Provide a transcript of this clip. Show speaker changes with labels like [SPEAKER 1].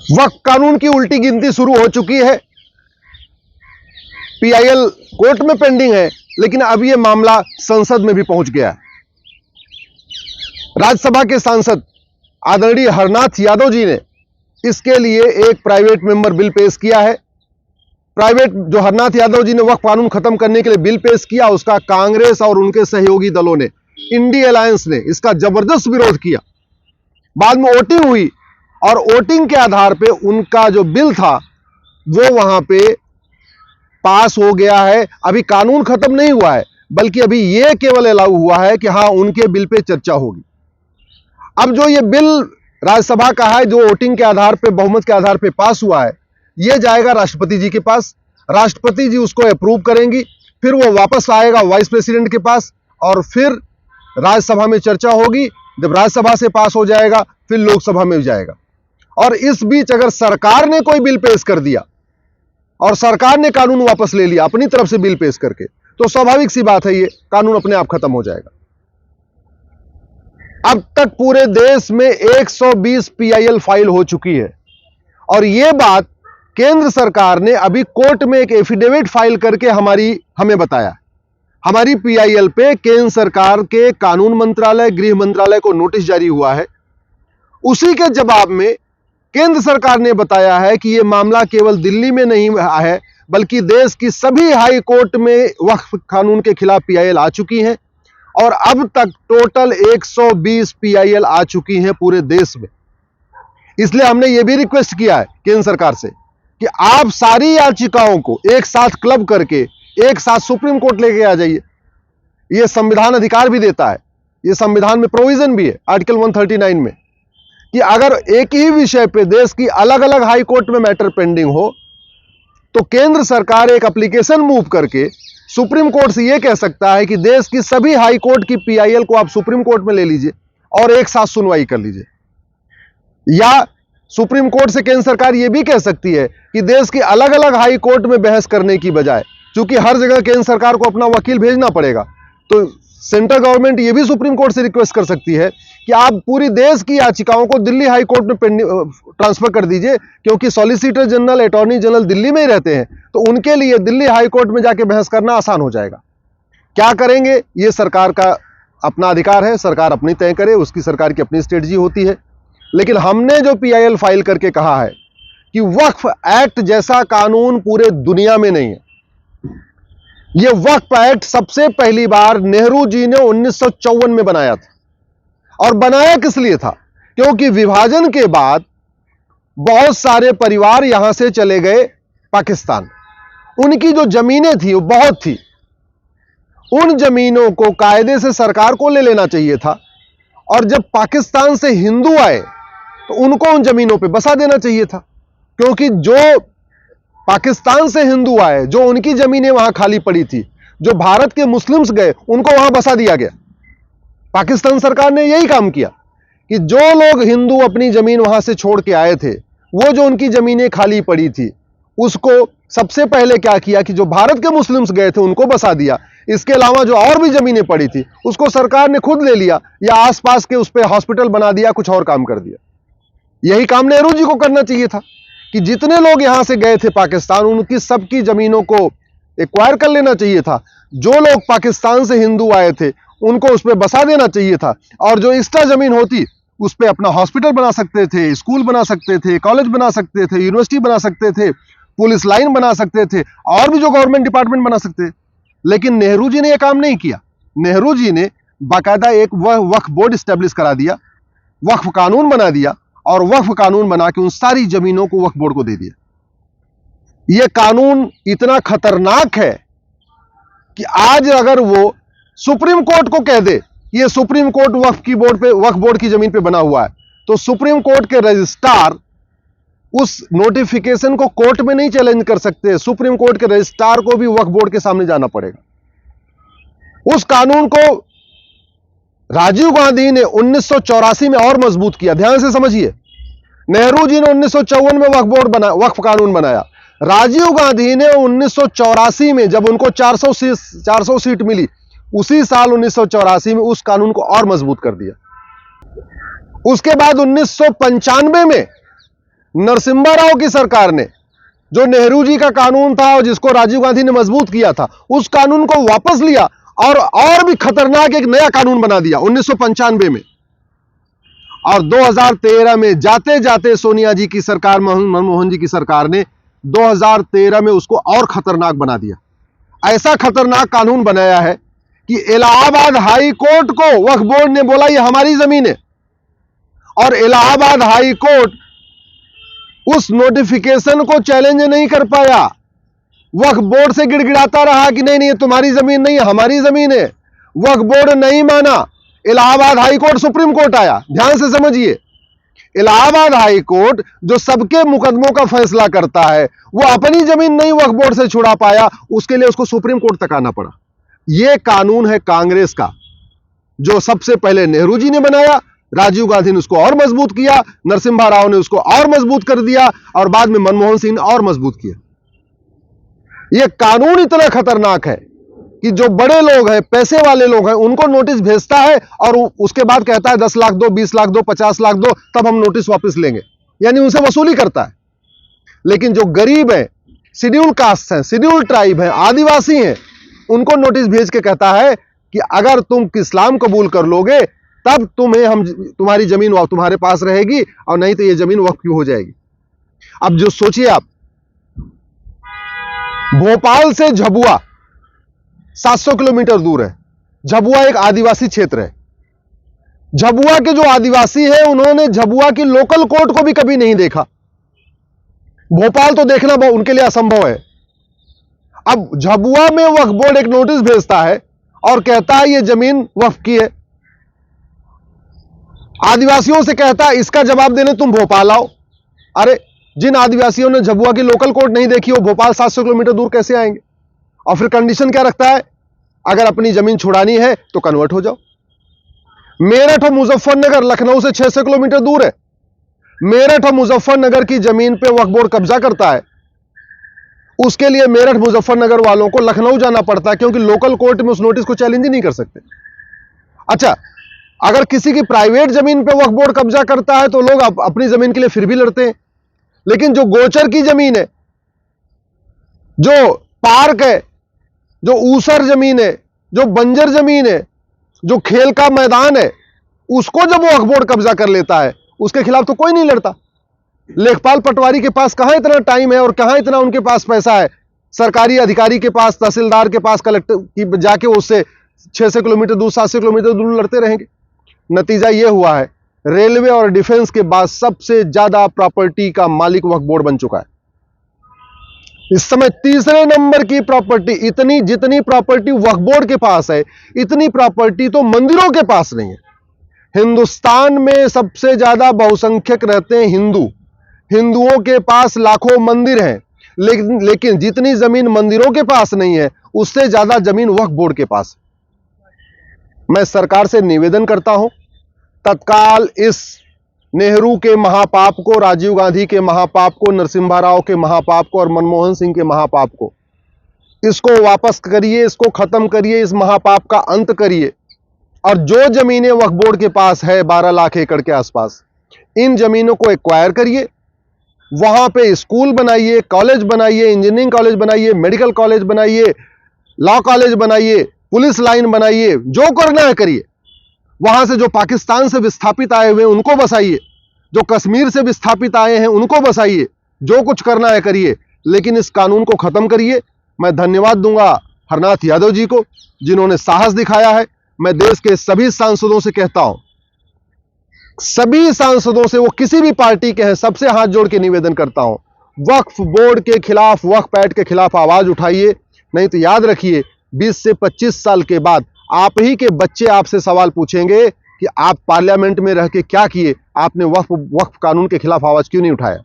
[SPEAKER 1] वक्फ कानून की उल्टी गिनती शुरू हो चुकी है। पीआईएल कोर्ट में पेंडिंग है, लेकिन अब यह मामला संसद में भी पहुंच गया है। राज्यसभा के सांसद आदरणीय हरनाथ यादव जी ने इसके लिए एक प्राइवेट मेंबर बिल पेश किया है। जो हरनाथ यादव जी ने वक्फ कानून खत्म करने के लिए बिल पेश किया, उसका कांग्रेस और उनके सहयोगी दलों ने, इंडी अलायंस ने इसका जबरदस्त विरोध किया। बाद में वोटिंग हुई और वोटिंग के आधार पे उनका जो बिल था वो वहां पे पास हो गया है। अभी कानून खत्म नहीं हुआ है, बल्कि अभी यह केवल अलाउ हुआ है कि हां, उनके बिल पे चर्चा होगी। अब जो ये बिल राज्यसभा का है, जो वोटिंग के आधार पे, बहुमत के आधार पे पास हुआ है, यह जाएगा राष्ट्रपति जी के पास। राष्ट्रपति जी उसको अप्रूव करेंगी, फिर वो वापस आएगा वाइस प्रेसिडेंट के पास और फिर राज्यसभा में चर्चा होगी। जब राज्यसभा से पास हो जाएगा, फिर लोकसभा में जाएगा। और इस बीच अगर सरकार ने कोई बिल पेश कर दिया और सरकार ने कानून वापस ले लिया अपनी तरफ से बिल पेश करके, तो स्वाभाविक सी बात है, ये कानून अपने आप खत्म हो जाएगा। अब तक पूरे देश में 120 पीआईएल फाइल हो चुकी है और यह बात केंद्र सरकार ने अभी कोर्ट में एक एफिडेविट फाइल करके हमें बताया। हमारी पीआईएल पे केंद्र सरकार के कानून मंत्रालय, गृह मंत्रालय को नोटिस जारी हुआ है। उसी के जवाब में केंद्र सरकार ने बताया है कि यह मामला केवल दिल्ली में नहीं है, बल्कि देश की सभी हाई कोर्ट में वक्फ कानून के खिलाफ पीआईएल आ चुकी हैं और अब तक टोटल 120 पीआईएल आ चुकी हैं पूरे देश में। इसलिए हमने यह भी रिक्वेस्ट किया है केंद्र सरकार से कि आप सारी याचिकाओं को एक साथ क्लब करके एक साथ सुप्रीम कोर्ट लेके आ जाइए। यह संविधान अधिकार भी देता है, यह संविधान में प्रोविजन भी है आर्टिकल 139 में कि अगर एक ही विषय पे देश की अलग अलग हाई कोर्ट में मैटर पेंडिंग हो, तो केंद्र सरकार एक एप्लीकेशन मूव करके सुप्रीम कोर्ट से यह कह सकता है कि देश की सभी हाई कोर्ट की पीआईएल को आप सुप्रीम कोर्ट में ले लीजिए और एक साथ सुनवाई कर लीजिए। या सुप्रीम कोर्ट से केंद्र सरकार यह भी कह सकती है कि देश की अलग अलग हाई कोर्ट में बहस करने की बजाय, क्योंकि हर जगह केंद्र सरकार को अपना वकील भेजना पड़ेगा, तो सेंट्रल गवर्नमेंट यह भी सुप्रीम कोर्ट से रिक्वेस्ट कर सकती है कि आप पूरी देश की याचिकाओं को दिल्ली हाई कोर्ट में ट्रांसफर कर दीजिए, क्योंकि solicitor general, attorney general Delhi में ही रहते हैं, तो उनके लिए दिल्ली हाई कोर्ट में जाके बहस करना आसान हो जाएगा। क्या करेंगे, यह सरकार का अपना अधिकार है, सरकार अपनी तय करे, उसकी सरकार की अपनी स्ट्रेटजी होती है। लेकिन हमने जो पीआईएल फाइल करके कहा है कि वक्फ एक्ट जैसा कानून पूरे दुनिया में नहीं है। यह वक्फ एक्ट सबसे पहली बार नेहरू जी ने 1954 में बनाया था। और बनाया किस लिए था? क्योंकि विभाजन के बाद बहुत सारे परिवार यहां से चले गए पाकिस्तान। उनकी जो जमीनें थी वो बहुत थी, उन जमीनों को कायदे से सरकार को ले लेना चाहिए था और जब पाकिस्तान से हिंदू आए तो उनको उन जमीनों पे बसा देना चाहिए था, क्योंकि जो पाकिस्तान से हिंदू आए, जो उनकी जमीनें वहां खाली पड़ी थी, जो भारत के मुस्लिम्स गए, उनको वहां बसा दिया गया। पाकिस्तान सरकार ने यही काम किया कि जो लोग हिंदू अपनी जमीन वहां से छोड़ के आए थे, वो जो उनकी जमीनें खाली पड़ी थी, उसको सबसे पहले क्या किया कि जो भारत के मुस्लिम्स गए थे उनको बसा दिया। इसके अलावा जो और भी जमीनें पड़ी थी उसको सरकार ने खुद ले लिया या आसपास के उस पर हॉस्पिटल बना दिया, कुछ और काम कर दिया। यही काम नेहरू जी को करना चाहिए था कि जितने लोग यहां से गए थे पाकिस्तान, उनकी सबकी जमीनों को एक्वायर कर लेना चाहिए था। जो लोग पाकिस्तान से हिंदू आए थे उनको उस पर बसा देना चाहिए था और जो एक्स्ट्रा जमीन होती उस पर अपना हॉस्पिटल बना सकते थे, स्कूल बना सकते थे, कॉलेज बना सकते थे, यूनिवर्सिटी बना सकते थे, पुलिस लाइन बना सकते थे और भी जो गवर्नमेंट डिपार्टमेंट बना सकते थे। लेकिन नेहरू जी ने यह काम नहीं किया। नेहरू जी ने बाकायदा एक वक्फ बोर्ड स्टैब्लिश करा दिया, वक्फ कानून बना दिया और वक्फ कानून बना के उन सारी जमीनों को वक्फ बोर्ड को दे दिया। यह कानून इतना खतरनाक है कि आज अगर वो सुप्रीम कोर्ट को कह दे, ये सुप्रीम कोर्ट वक्फ बोर्ड की जमीन पे बना हुआ है, तो सुप्रीम कोर्ट के रजिस्ट्रार उस नोटिफिकेशन को कोर्ट में नहीं चैलेंज कर सकते। सुप्रीम कोर्ट के रजिस्ट्रार को भी वक्फ बोर्ड के सामने जाना पड़ेगा। उस कानून को राजीव गांधी ने 1984 में और मजबूत किया। ध्यान से समझिए, नेहरू जी ने 1954 में वक्फ कानून बनाया। राजीव गांधी ने 1984 में, जब उनको 400 सीट मिली, उसी साल 1984 में उस कानून को और मजबूत कर दिया। उसके बाद 1995 में नरसिम्हा राव की सरकार ने जो नेहरू जी का कानून था और जिसको राजीव गांधी ने मजबूत किया था, उस कानून को वापस लिया और भी खतरनाक एक नया कानून बना दिया 1995 में। और 2013 में जाते जाते सोनिया जी की सरकार, मनमोहन जी की सरकार ने 2013 में उसको और खतरनाक बना दिया। ऐसा खतरनाक कानून बनाया है कि इलाहाबाद हाई कोर्ट को वक्फ बोर्ड ने बोला ये हमारी जमीन है, और इलाहाबाद हाई कोर्ट उस नोटिफिकेशन को चैलेंज नहीं कर पाया। वक्फ बोर्ड से गिड़गिड़ाता रहा कि नहीं नहीं, ये तुम्हारी जमीन नहीं है, हमारी जमीन है। वक्फ बोर्ड नहीं माना, Allahabad high court supreme court आया। ध्यान से समझिए, इलाहाबाद हाई कोर्ट जो सबके मुकदमों का फैसला करता है, वो अपनी जमीन नहीं वक्फ बोर्ड से छुड़ा पाया, उसके लिए उसको सुप्रीम कोर्ट तक आना पड़ा। यह कानून है कांग्रेस का, जो सबसे पहले नेहरू जी ने बनाया, राजीव गांधी ने उसको और मजबूत किया, नरसिम्हा राव ने उसको और मजबूत कर दिया, और बाद में मनमोहन सिंह ने और मजबूत किया। यह कानून इतना खतरनाक है कि जो बड़े लोग हैं, पैसे वाले लोग हैं, उनको नोटिस भेजता है और उसके बाद कहता है 10 लाख दो, 20 लाख दो, 50 लाख दो, तब हम नोटिस वापस लेंगे, यानी उनसे वसूली करता है। लेकिन जो गरीब है, शेड्यूल कास्ट हैं, शेड्यूल ट्राइब हैं, आदिवासी हैं, उनको नोटिस भेज के कहता है कि अगर तुम इस्लाम कबूल कर लोगे तब तुम्हारी जमीन तुम्हारे पास रहेगी, और नहीं तो यह जमीन वक्फ की हो जाएगी। अब जो सोचिए आप, भोपाल से झबुआ 700 किलोमीटर दूर है। झबुआ एक आदिवासी क्षेत्र है। झबुआ के जो आदिवासी हैं, उन्होंने झबुआ की लोकल कोर्ट को भी कभी नहीं देखा। भोपाल तो देखना उनके लिए असंभव है। अब झबुआ में वक्फ बोर्ड एक नोटिस भेजता है और कहता है यह जमीन वक्फ की है। आदिवासियों से कहता है इसका जवाब देने तुम भोपाल आओ। अरे, जिन आदिवासियों ने झबुआ की लोकल कोर्ट नहीं देखी, वो भोपाल 700 किलोमीटर दूर कैसे आएंगे? और फिर कंडीशन क्या रखता है? अगर अपनी जमीन छुड़ानी है तो कन्वर्ट हो जाओ। मेरठ और मुजफ्फरनगर लखनऊ से 600 किलोमीटर दूर है। मेरठ और मुजफ्फरनगर की जमीन पे वक्फ बोर्ड कब्जा करता है, उसके लिए मेरठ मुजफ्फरनगर वालों को लखनऊ जाना पड़ता है, क्योंकि लोकल कोर्ट में उस नोटिस को चैलेंज ही नहीं कर सकते। अच्छा, अगर किसी की प्राइवेट जमीन पे वक्फ बोर्ड कब्जा करता है तो लोग अपनी जमीन के लिए फिर भी लड़ते हैं। लेकिन जो गोचर की जमीन है, जो पार्क है, जो ऊसर जमीन है, जो बंजर जमीन है, जो खेल का मैदान है, उसको जब वो वक्फ बोर्ड कब्जा कर लेता है, उसके खिलाफ तो कोई नहीं लड़ता। लेखपाल पटवारी के पास कहां इतना टाइम है और कहां इतना उनके पास पैसा है? सरकारी अधिकारी के पास, तहसीलदार के पास, कलेक्टर की जाके उससे 600 किलोमीटर दूर, 700 किलोमीटर दूर लड़ते रहेंगे। नतीजा यह हुआ है, रेलवे और डिफेंस के बाद सबसे ज्यादा प्रॉपर्टी का मालिक वक्फ बोर्ड बन चुका है। इस समय तीसरे नंबर की प्रॉपर्टी, जितनी प्रॉपर्टी वक्फ बोर्ड के पास है, इतनी प्रॉपर्टी तो मंदिरों के पास नहीं है। हिंदुस्तान में सबसे ज्यादा बहुसंख्यक रहते हैं हिंदू। हिंदुओं के पास लाखों मंदिर हैं, लेकिन जितनी जमीन मंदिरों के पास नहीं है, उससे ज्यादा जमीन वक्फ बोर्ड के पास है। मैं सरकार से निवेदन करता हूं, तत्काल इस नेहरू के महापाप को, राजीव गांधी के महापाप को, नरसिम्हा राव के महापाप को और मनमोहन सिंह के महापाप को, इसको वापस करिए, इसको खत्म करिए, इस महापाप का अंत करिए। और जो जमीनें वक्फ बोर्ड के पास है 12 लाख एकड़ के आसपास, इन जमीनों को एक्वायर करिए, वहां पे स्कूल बनाइए, कॉलेज बनाइए, इंजीनियरिंग कॉलेज बनाइए, मेडिकल कॉलेज बनाइए, लॉ कॉलेज बनाइए, पुलिस लाइन बनाइए, जो करना है करिए। वहां से जो पाकिस्तान से विस्थापित आए हुए हैं उनको बसाइए, जो कश्मीर से विस्थापित आए हैं उनको बसाइए, जो कुछ करना है करिए, लेकिन इस कानून को खत्म करिए। मैं धन्यवाद दूंगा हरनाथ यादव जी को, जिन्होंने साहस दिखाया है। मैं देश के सभी सांसदों से कहता हूं, सभी सांसदों से, वो किसी भी पार्टी के हैं, सबसे हाथ जोड़ के निवेदन करता हूं, वक्फ बोर्ड के खिलाफ, वक्फ एक्ट के खिलाफ आवाज उठाइए। नहीं तो याद रखिए, 20 से 25 साल के बाद आप ही के बच्चे आपसे सवाल पूछेंगे कि आप पार्लियामेंट में रह के क्या किए, आपने वक्फ कानून के खिलाफ आवाज क्यों नहीं उठाया।